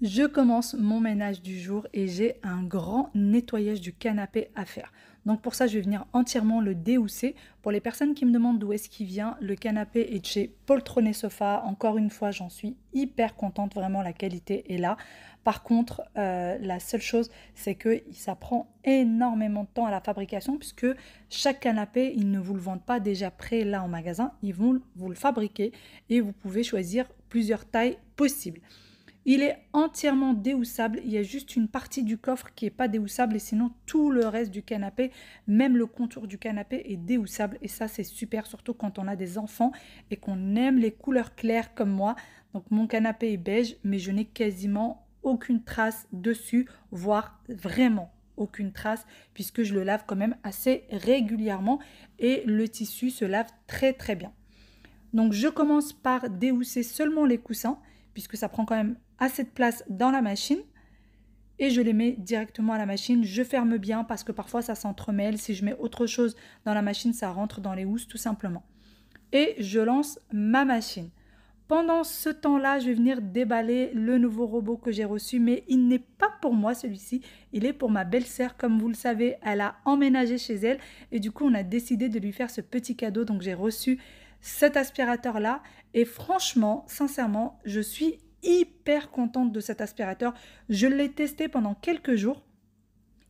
Je commence mon ménage du jour et j'ai un grand nettoyage du canapé à faire. Donc pour ça, je vais venir entièrement le déhousser. Pour les personnes qui me demandent d'où est-ce qu'il vient, le canapé est de chez Poltrone Sofa. Encore une fois, j'en suis hyper contente, vraiment la qualité est là. Par contre, la seule chose, c'est que ça prend énormément de temps à la fabrication puisque chaque canapé, ils ne vous le vendent pas déjà prêt là en magasin. Ils vont vous le fabriquer et vous pouvez choisir plusieurs tailles possibles. Il est entièrement déhoussable, il y a juste une partie du coffre qui n'est pas déhoussable et sinon tout le reste du canapé, même le contour du canapé est déhoussable et ça c'est super, surtout quand on a des enfants et qu'on aime les couleurs claires comme moi. Donc mon canapé est beige mais je n'ai quasiment aucune trace dessus, voire vraiment aucune trace puisque je le lave quand même assez régulièrement et le tissu se lave très très bien. Donc je commence par déhousser seulement les coussins puisque ça prend quand même assez de place dans la machine et je les mets directement à la machine. Je ferme bien parce que parfois ça s'entremêle. Si je mets autre chose dans la machine, ça rentre dans les housses tout simplement. Et je lance ma machine. Pendant ce temps-là, je vais venir déballer le nouveau robot que j'ai reçu, mais il n'est pas pour moi celui-ci, il est pour ma belle-sœur. Comme vous le savez, elle a emménagé chez elle et du coup, on a décidé de lui faire ce petit cadeau. Donc, j'ai reçu cet aspirateur-là et franchement, sincèrement, je suis hyper contente de cet aspirateur. Je l'ai testé pendant quelques jours.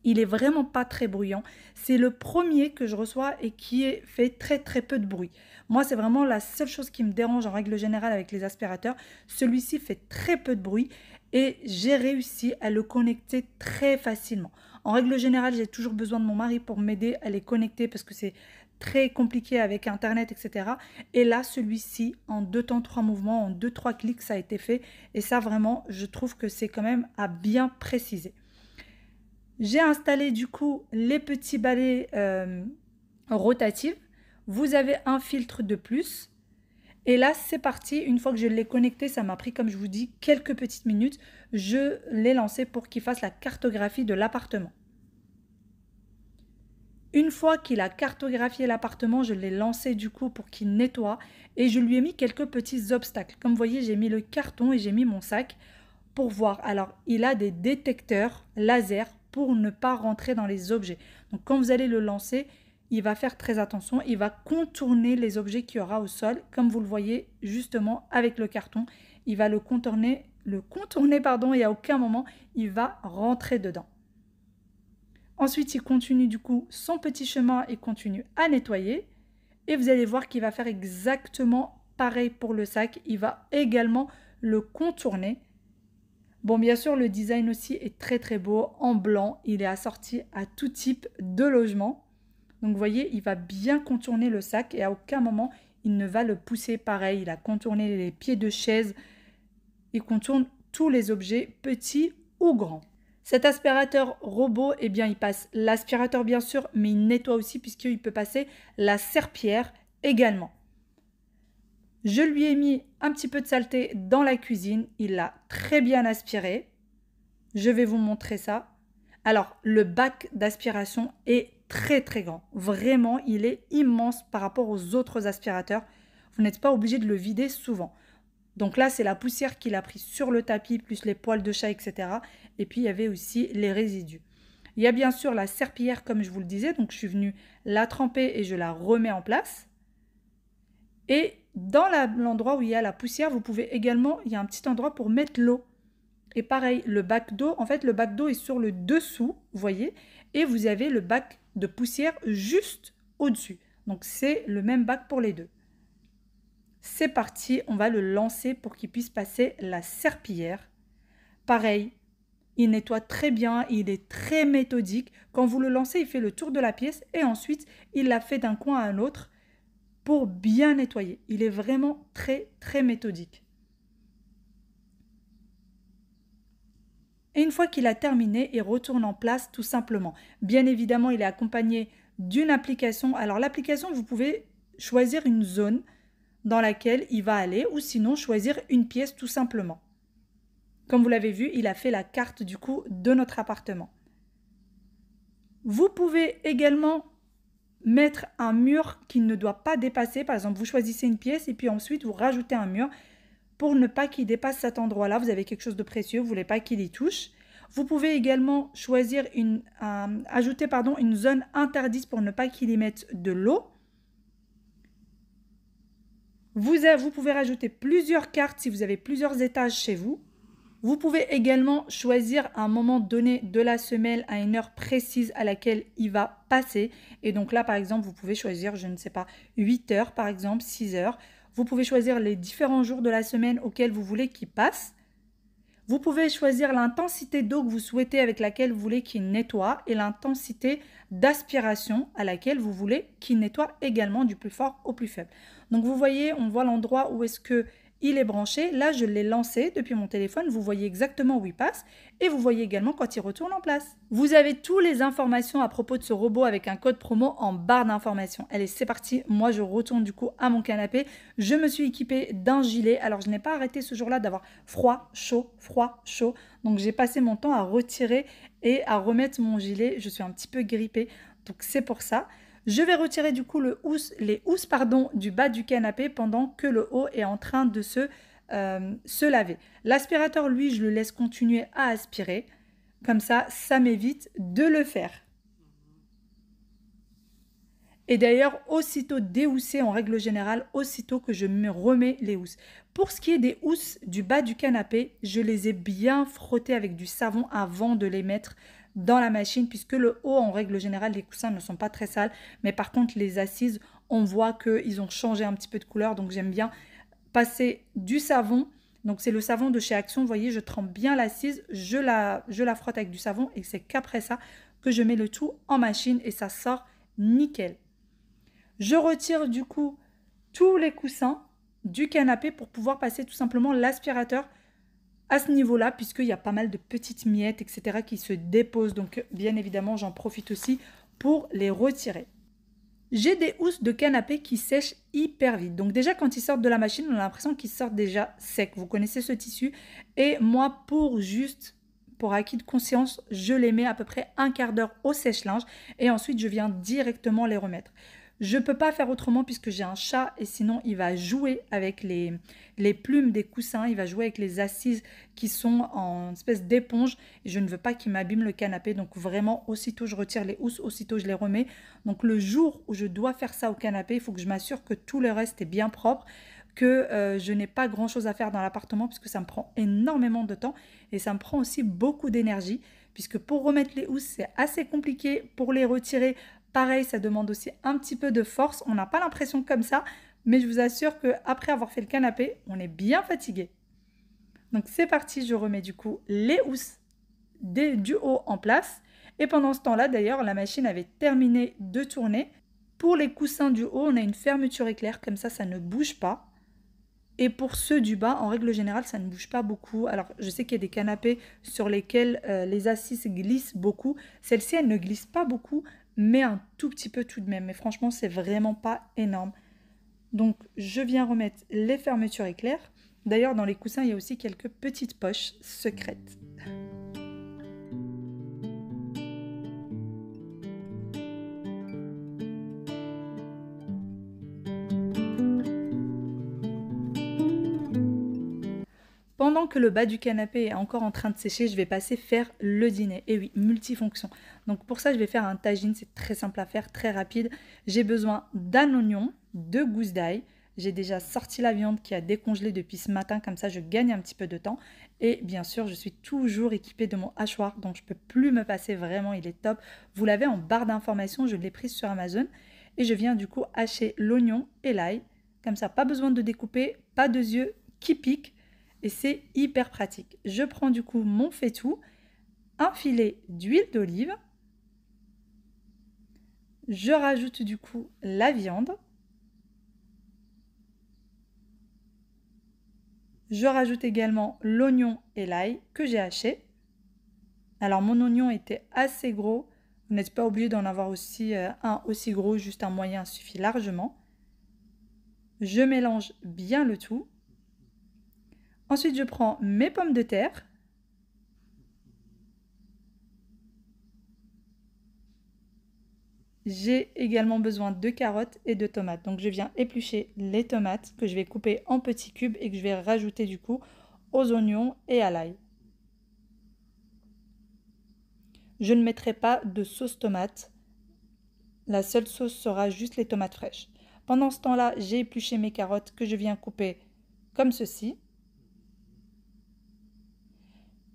Il est vraiment pas très bruyant. C'est le premier que je reçois et qui fait très très peu de bruit. Moi, c'est vraiment la seule chose qui me dérange en règle générale avec les aspirateurs. Celui-ci fait très peu de bruit et j'ai réussi à le connecter très facilement. En règle générale, j'ai toujours besoin de mon mari pour m'aider à les connecter parce que c'est très compliqué avec Internet, etc. Et là, celui-ci, en 2 temps, 3 mouvements, en 2-3 clics, ça a été fait. Et ça, vraiment, je trouve que c'est quand même à bien préciser. J'ai installé du coup les petits balais rotatifs. Vous avez un filtre de plus. Et là, c'est parti. Une fois que je l'ai connecté, ça m'a pris, comme je vous dis, quelques petites minutes. Je l'ai lancé pour qu'il fasse la cartographie de l'appartement. Une fois qu'il a cartographié l'appartement, je l'ai lancé du coup pour qu'il nettoie. Et je lui ai mis quelques petits obstacles. Comme vous voyez, j'ai mis le carton et j'ai mis mon sac pour voir. Alors, il a des détecteurs laser pour ne pas rentrer dans les objets. Donc, quand vous allez le lancer, il va faire très attention. Il va contourner les objets qu'il y aura au sol, comme vous le voyez justement avec le carton. Il va le contourner, pardon, et à aucun moment, il va rentrer dedans. Ensuite, il continue du coup son petit chemin et continue à nettoyer. Et vous allez voir qu'il va faire exactement pareil pour le sac. Il va également le contourner. Bon, bien sûr, le design aussi est très très beau, en blanc. Il est assorti à tout type de logement. Donc, vous voyez, il va bien contourner le sac et à aucun moment, il ne va le pousser pareil. Il a contourné les pieds de chaise. Il contourne tous les objets, petits ou grands. Cet aspirateur robot, eh bien, il passe l'aspirateur bien sûr, mais il nettoie aussi puisqu'il peut passer la serpillière également. Je lui ai mis un petit peu de saleté dans la cuisine. Il l'a très bien aspiré. Je vais vous montrer ça. Alors, le bac d'aspiration est très très grand. Vraiment, il est immense par rapport aux autres aspirateurs. Vous n'êtes pas obligé de le vider souvent. Donc là, c'est la poussière qu'il a pris sur le tapis, plus les poils de chat, etc. Et puis, il y avait aussi les résidus. Il y a bien sûr la serpillière, comme je vous le disais. Donc, je suis venue la tremper et je la remets en place. Et dans l'endroit où il y a la poussière, vous pouvez également, il y a un petit endroit pour mettre l'eau. Et pareil, le bac d'eau, en fait, le bac d'eau est sur le dessous, vous voyez, et vous avez le bac de poussière juste au-dessus. Donc, c'est le même bac pour les deux. C'est parti, on va le lancer pour qu'il puisse passer la serpillière. Pareil, il nettoie très bien, il est très méthodique. Quand vous le lancez, il fait le tour de la pièce et ensuite, il la fait d'un coin à un autre pour bien nettoyer. Il est vraiment très, très méthodique. Et une fois qu'il a terminé, il retourne en place tout simplement. Bien évidemment, il est accompagné d'une application. Alors l'application, vous pouvez choisir une zone dans laquelle il va aller ou sinon choisir une pièce tout simplement. Comme vous l'avez vu, il a fait la carte du coup de notre appartement. Vous pouvez également mettre un mur qui ne doit pas dépasser. Par exemple, vous choisissez une pièce et puis ensuite vous rajoutez un mur. pour ne pas qu'il dépasse cet endroit-là. Vous avez quelque chose de précieux, vous ne voulez pas qu'il y touche. Vous pouvez également choisir ajouter une zone interdite pour ne pas qu'il y mette de l'eau. Vous pouvez rajouter plusieurs cartes si vous avez plusieurs étages chez vous. Vous pouvez également choisir un moment donné de la semelle à une heure précise à laquelle il va passer. Et donc là, par exemple, vous pouvez choisir, je ne sais pas, 8 heures par exemple, 6 heures. Vous pouvez choisir les différents jours de la semaine auxquels vous voulez qu'il passe. Vous pouvez choisir l'intensité d'eau que vous souhaitez avec laquelle vous voulez qu'il nettoie et l'intensité d'aspiration à laquelle vous voulez qu'il nettoie également du plus fort au plus faible. Donc vous voyez, on voit l'endroit où est-ce que il est branché. Là, je l'ai lancé depuis mon téléphone. Vous voyez exactement où il passe et vous voyez également quand il retourne en place. Vous avez toutes les informations à propos de ce robot avec un code promo en barre d'informations. Allez, c'est parti. Moi, je retourne du coup à mon canapé. Je me suis équipée d'un gilet. Alors, je n'ai pas arrêté ce jour-là d'avoir froid, chaud, froid, chaud. Donc, j'ai passé mon temps à retirer et à remettre mon gilet. Je suis un petit peu grippée. Donc, c'est pour ça. Je vais retirer du coup les housses du bas du canapé pendant que le haut est en train de se laver. L'aspirateur, lui, je le laisse continuer à aspirer. Comme ça m'évite de le faire. Et d'ailleurs, aussitôt déhoussé, en règle générale, aussitôt que je me remets les housses. Pour ce qui est des housses du bas du canapé, je les ai bien frottées avec du savon avant de les mettre dans la machine, puisque le haut, en règle générale, les coussins ne sont pas très sales. Mais par contre, les assises, on voit qu'ils ont changé un petit peu de couleur. Donc, j'aime bien passer du savon. Donc, c'est le savon de chez Action. Vous voyez, je trempe bien l'assise, je la frotte avec du savon et c'est qu'après ça que je mets le tout en machine et ça sort nickel. Je retire du coup tous les coussins du canapé pour pouvoir passer tout simplement l'aspirateur à ce niveau-là, puisqu'il y a pas mal de petites miettes, etc. qui se déposent. Donc, bien évidemment, j'en profite aussi pour les retirer. J'ai des housses de canapé qui sèchent hyper vite. Donc déjà, quand ils sortent de la machine, on a l'impression qu'ils sortent déjà secs. Vous connaissez ce tissu. Et moi, pour acquis de conscience, je les mets à peu près un quart d'heure au sèche-linge. Et ensuite, je viens directement les remettre. Je ne peux pas faire autrement puisque j'ai un chat et sinon il va jouer avec les plumes des coussins, il va jouer avec les assises qui sont en espèce d'éponge et je ne veux pas qu'il m'abîme le canapé. Donc vraiment, aussitôt je retire les housses, aussitôt je les remets. Donc le jour où je dois faire ça au canapé, il faut que je m'assure que tout le reste est bien propre, que je n'ai pas grand chose à faire dans l'appartement puisque ça me prend énormément de temps et ça me prend aussi beaucoup d'énergie puisque pour remettre les housses c'est assez compliqué, pour les retirer pareil, ça demande aussi un petit peu de force. On n'a pas l'impression comme ça, mais je vous assure qu'après avoir fait le canapé, on est bien fatigué. Donc c'est parti, je remets du coup les housses du haut en place. Et pendant ce temps-là, d'ailleurs, la machine avait terminé de tourner. Pour les coussins du haut, on a une fermeture éclair, comme ça ne bouge pas. Et pour ceux du bas, en règle générale, ça ne bouge pas beaucoup. Alors, je sais qu'il y a des canapés sur lesquels les assises glissent beaucoup. Celle-ci, elle ne glisse pas beaucoup, mais un tout petit peu tout de même. Mais franchement, c'est vraiment pas énorme. Donc, je viens remettre les fermetures éclair. D'ailleurs, dans les coussins, il y a aussi quelques petites poches secrètes. Pendant que le bas du canapé est encore en train de sécher, je vais passer faire le dîner. Et oui, multifonction. Donc pour ça, je vais faire un tagine. C'est très simple à faire, très rapide. J'ai besoin d'un oignon, de gousses d'ail. J'ai déjà sorti la viande qui a décongelé depuis ce matin. Comme ça, je gagne un petit peu de temps. Et bien sûr, je suis toujours équipée de mon hachoir. Donc je ne peux plus me passer. Vraiment, il est top. Vous l'avez en barre d'informations. Je l'ai prise sur Amazon. Et je viens du coup hacher l'oignon et l'ail. Comme ça, pas besoin de découper, pas de yeux qui piquent. Et c'est hyper pratique. Je prends du coup mon faitout, un filet d'huile d'olive. Je rajoute du coup la viande. Je rajoute également l'oignon et l'ail que j'ai haché. Alors mon oignon était assez gros. Vous n'êtes pas obligé d'en avoir aussi un aussi gros, juste un moyen suffit largement. Je mélange bien le tout. Ensuite, je prends mes pommes de terre. j'ai également besoin de carottes et de tomates. Donc je viens éplucher les tomates que je vais couper en petits cubes et que je vais rajouter du coup aux oignons et à l'ail. Je ne mettrai pas de sauce tomate. La seule sauce sera juste les tomates fraîches. Pendant ce temps-là, j'ai épluché mes carottes que je viens couper comme ceci.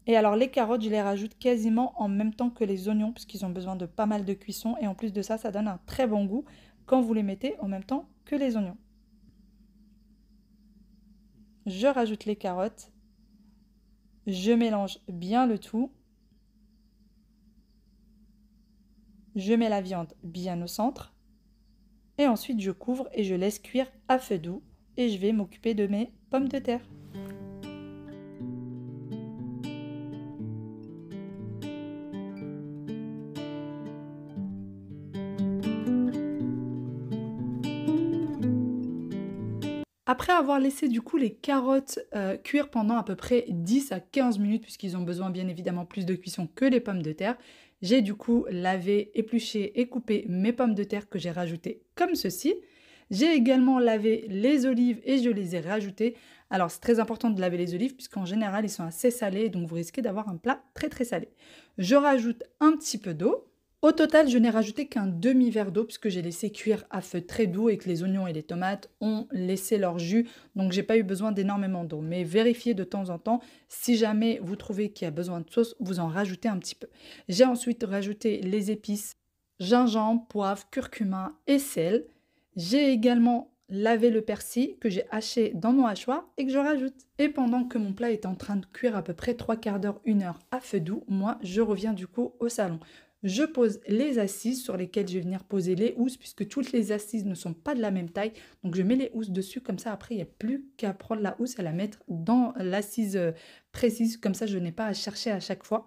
Et alors les carottes, je les rajoute quasiment en même temps que les oignons puisqu'ils ont besoin de pas mal de cuisson. Et en plus de ça, ça donne un très bon goût quand vous les mettez en même temps que les oignons. Je rajoute les carottes. Je mélange bien le tout. Je mets la viande bien au centre. Et ensuite, je couvre et je laisse cuire à feu doux. Et je vais m'occuper de mes pommes de terre. Après avoir laissé du coup les carottes cuire pendant à peu près 10 à 15 minutes, puisqu'ils ont besoin bien évidemment plus de cuisson que les pommes de terre, j'ai du coup lavé, épluché et coupé mes pommes de terre que j'ai rajoutées comme ceci. J'ai également lavé les olives et je les ai rajoutées. Alors c'est très important de laver les olives puisqu'en général ils sont assez salés, donc vous risquez d'avoir un plat très très salé. Je rajoute un petit peu d'eau. Au total, je n'ai rajouté qu'un demi-verre d'eau puisque j'ai laissé cuire à feu très doux et que les oignons et les tomates ont laissé leur jus. Donc, j'ai pas eu besoin d'énormément d'eau. Mais vérifiez de temps en temps. Si jamais vous trouvez qu'il y a besoin de sauce, vous en rajoutez un petit peu. J'ai ensuite rajouté les épices, gingembre, poivre, curcuma et sel. J'ai également lavé le persil que j'ai haché dans mon hachoir et que je rajoute. Et pendant que mon plat est en train de cuire à peu près 3 quarts d'heure, 1 heure à feu doux, moi, je reviens du coup au salon. Je pose les assises sur lesquelles je vais venir poser les housses puisque toutes les assises ne sont pas de la même taille. Donc je mets les housses dessus, comme ça après il n'y a plus qu'à prendre la housse et la mettre dans l'assise précise. Comme ça je n'ai pas à chercher à chaque fois.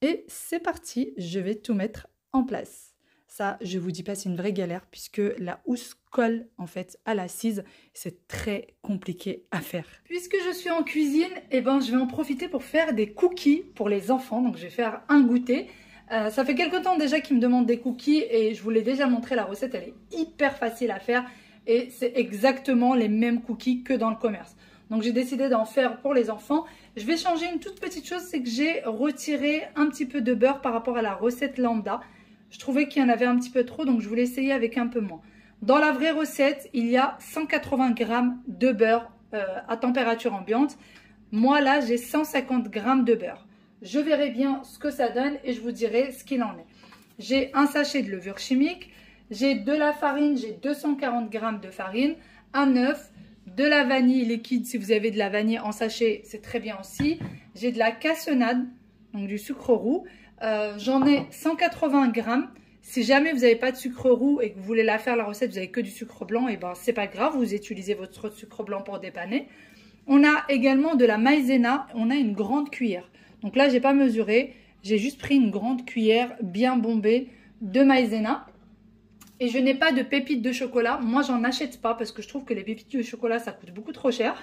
Et c'est parti, je vais tout mettre en place. Ça, je vous dis pas, c'est une vraie galère puisque la housse colle en fait à l'assise. C'est très compliqué à faire. Puisque je suis en cuisine, eh ben, je vais en profiter pour faire des cookies pour les enfants. Donc je vais faire un goûter. Ça fait quelques temps déjà qu'ils me demandent des cookies et je vous l'ai déjà montré, la recette elle est hyper facile à faire et c'est exactement les mêmes cookies que dans le commerce. Donc j'ai décidé d'en faire pour les enfants. Je vais changer une toute petite chose, c'est que j'ai retiré un petit peu de beurre par rapport à la recette lambda. Je trouvais qu'il y en avait un petit peu trop, donc je voulais essayer avec un peu moins. Dans la vraie recette, il y a 180 g de beurre à température ambiante. Moi là, j'ai 150 g de beurre. Je verrai bien ce que ça donne et je vous dirai ce qu'il en est. J'ai un sachet de levure chimique, j'ai de la farine, j'ai 240 g de farine, un œuf, de la vanille liquide, si vous avez de la vanille en sachet, c'est très bien aussi. J'ai de la cassonade, donc du sucre roux. J'en ai 180 g. Si jamais vous n'avez pas de sucre roux et que vous voulez la faire la recette, vous n'avez que du sucre blanc, et ben c'est pas grave, vous utilisez votre sucre blanc pour dépanner. On a également de la maïzena, on a une grande cuillère. Donc là, j'ai pas mesuré, j'ai juste pris une grande cuillère bien bombée de maïzena. Et je n'ai pas de pépites de chocolat. Moi, j'en achète pas parce que je trouve que les pépites de chocolat, ça coûte beaucoup trop cher.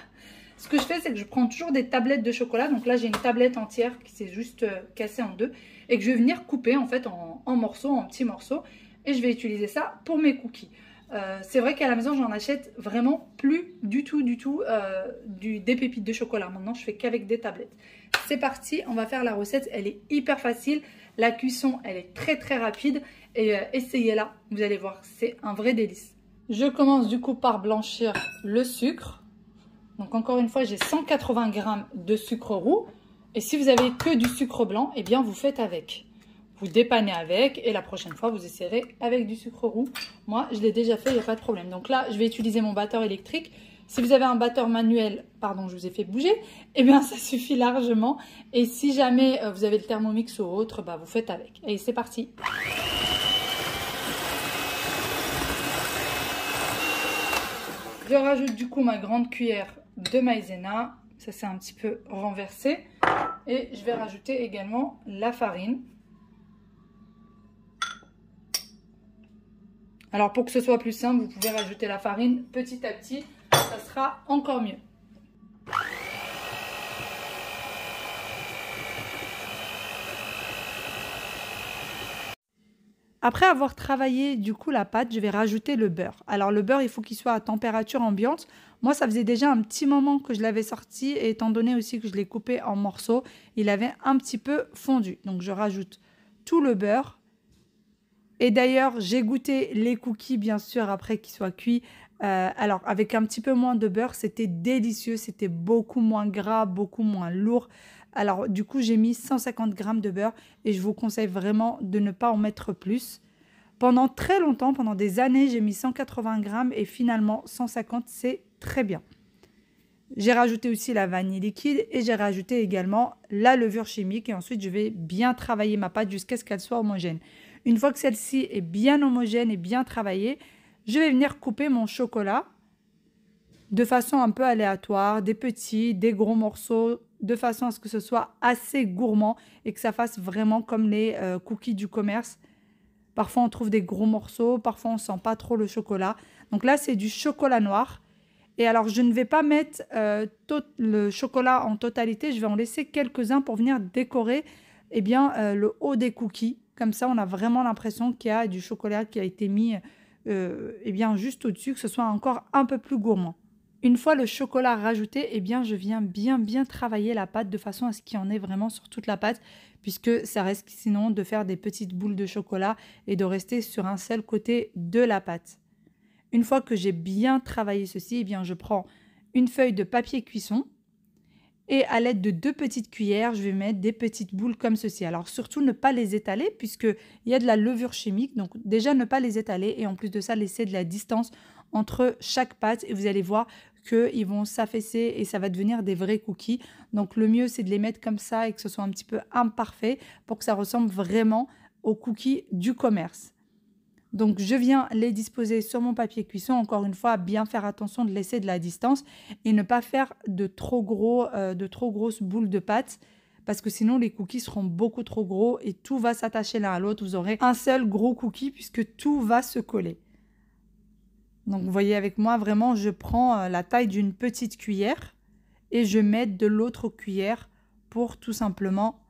Ce que je fais, c'est que je prends toujours des tablettes de chocolat. Donc là, j'ai une tablette entière qui s'est juste cassée en deux. Et que je vais venir couper en fait en morceaux, en petits morceaux. Et je vais utiliser ça pour mes cookies. C'est vrai qu'à la maison, j'en achète vraiment plus du tout des pépites de chocolat. Maintenant, je fais qu'avec des tablettes. C'est parti, on va faire la recette. Elle est hyper facile. La cuisson, elle est très très rapide. Et essayez-la, vous allez voir, c'est un vrai délice. Je commence du coup par blanchir le sucre. Donc encore une fois, j'ai 180 g de sucre roux. Et si vous avez que du sucre blanc, eh bien vous faites avec. Vous dépannez avec et la prochaine fois, vous essayerez avec du sucre roux. Moi, je l'ai déjà fait, il n'y a pas de problème. Donc là, je vais utiliser mon batteur électrique. Si vous avez un batteur manuel, pardon, je vous ai fait bouger, eh bien ça suffit largement. Et si jamais vous avez le Thermomix ou autre, bah, vous faites avec. Et c'est parti. Je rajoute du coup ma grande cuillère de maïzena. Ça s'est un petit peu renversé. Et je vais rajouter également la farine. Alors pour que ce soit plus simple, vous pouvez rajouter la farine petit à petit. Ça sera encore mieux. Après avoir travaillé du coup la pâte, je vais rajouter le beurre. Alors le beurre, il faut qu'il soit à température ambiante. Moi, ça faisait déjà un petit moment que je l'avais sorti et étant donné aussi que je l'ai coupé en morceaux, il avait un petit peu fondu. Donc je rajoute tout le beurre. Et d'ailleurs, j'ai goûté les cookies bien sûr après qu'ils soient cuits. Alors avec un petit peu moins de beurre, c'était délicieux, c'était beaucoup moins gras, beaucoup moins lourd. Alors du coup, j'ai mis 150 grammes de beurre et je vous conseille vraiment de ne pas en mettre plus. Pendant très longtemps, pendant des années, j'ai mis 180 grammes et finalement 150, c'est très bien. J'ai rajouté aussi la vanille liquide et j'ai rajouté également la levure chimique et ensuite je vais bien travailler ma pâte jusqu'à ce qu'elle soit homogène. Une fois que celle-ci est bien homogène et bien travaillée, je vais venir couper mon chocolat de façon un peu aléatoire, des petits, des gros morceaux, de façon à ce que ce soit assez gourmand et que ça fasse vraiment comme les cookies du commerce. Parfois, on trouve des gros morceaux, parfois, on ne sent pas trop le chocolat. Donc là, c'est du chocolat noir. Et alors, je ne vais pas mettre le chocolat en totalité, je vais en laisser quelques-uns pour venir décorer le haut des cookies. Comme ça, on a vraiment l'impression qu'il y a du chocolat qui a été mis juste au-dessus, que ce soit encore un peu plus gourmand. Une fois le chocolat rajouté, je viens bien travailler la pâte de façon à ce qu'il y en ait vraiment sur toute la pâte, puisque ça risque sinon de faire des petites boules de chocolat et de rester sur un seul côté de la pâte. Une fois que j'ai bien travaillé ceci, je prends une feuille de papier cuisson et à l'aide de 2 petites cuillères, je vais mettre des petites boules comme ceci. Alors surtout ne pas les étaler puisqu'il y a de la levure chimique, donc déjà ne pas les étaler et en plus de ça, laisser de la distance entre chaque pâte et vous allez voir qu'ils vont s'affaisser et ça va devenir des vrais cookies. Donc le mieux, c'est de les mettre comme ça et que ce soit un petit peu imparfait pour que ça ressemble vraiment aux cookies du commerce. Donc, je viens les disposer sur mon papier cuisson. Encore une fois, bien faire attention de laisser de la distance et ne pas faire de trop grosses boules de pâte parce que sinon, les cookies seront beaucoup trop gros et tout va s'attacher l'un à l'autre. Vous aurez un seul gros cookie puisque tout va se coller. Donc, vous voyez avec moi, vraiment, je prends la taille d'une petite cuillère et je mets de l'autre cuillère pour tout simplement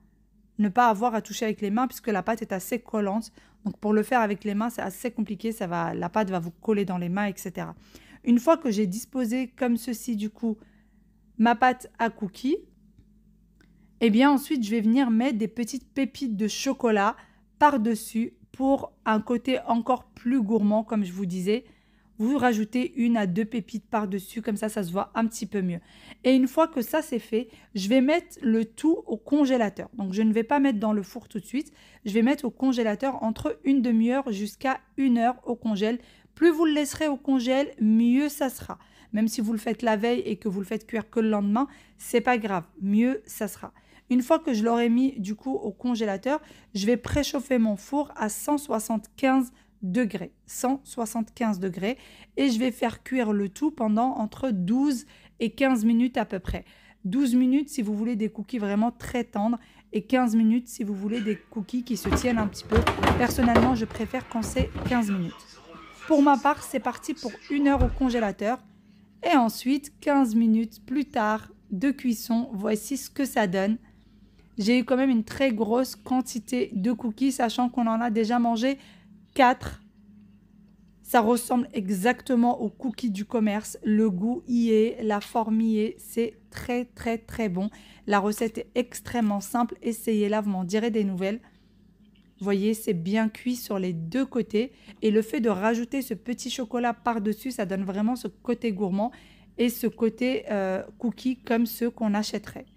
ne pas avoir à toucher avec les mains puisque la pâte est assez collante. Donc pour le faire avec les mains, c'est assez compliqué, la pâte va vous coller dans les mains, etc. Une fois que j'ai disposé comme ceci du coup ma pâte à cookies, ensuite je vais venir mettre des petites pépites de chocolat par-dessus pour un côté encore plus gourmand comme je vous disais. Vous rajoutez 1 à 2 pépites par-dessus, comme ça, ça se voit un petit peu mieux. Et une fois que ça, c'est fait, je vais mettre le tout au congélateur. Donc, je ne vais pas mettre dans le four tout de suite. Je vais mettre au congélateur entre une demi-heure jusqu'à 1 heure au congèle. Plus vous le laisserez au congèle, mieux ça sera. Même si vous le faites la veille et que vous le faites cuire que le lendemain, c'est pas grave, mieux ça sera. Une fois que je l'aurai mis du coup au congélateur, je vais préchauffer mon four à 175 degrés et je vais faire cuire le tout pendant entre 12 et 15 minutes à peu près. 12 minutes si vous voulez des cookies vraiment très tendres et 15 minutes si vous voulez des cookies qui se tiennent un petit peu. Personnellement, je préfère quand c'est 15 minutes. Pour ma part, c'est parti pour 1 heure au congélateur et ensuite 15 minutes plus tard de cuisson. Voici ce que ça donne. J'ai eu quand même une très grosse quantité de cookies, sachant qu'on en a déjà mangé 4. Ça ressemble exactement aux cookies du commerce. Le goût y est, la forme y est. C'est très bon. La recette est extrêmement simple. Essayez-la, vous m'en direz des nouvelles. Vous voyez, c'est bien cuit sur les 2 côtés. Et le fait de rajouter ce petit chocolat par-dessus, ça donne vraiment ce côté gourmand et ce côté cookie comme ceux qu'on achèterait.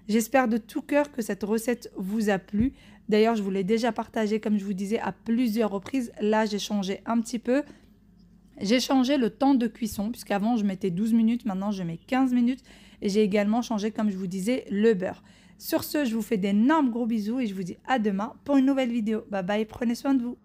J'espère de tout cœur que cette recette vous a plu. D'ailleurs, je vous l'ai déjà partagée, comme je vous disais, à plusieurs reprises. Là, j'ai changé un petit peu. J'ai changé le temps de cuisson, puisqu'avant, je mettais 12 minutes. Maintenant, je mets 15 minutes. Et j'ai également changé, comme je vous disais, le beurre. Sur ce, je vous fais d'énormes gros bisous et je vous dis à demain pour une nouvelle vidéo. Bye bye, prenez soin de vous.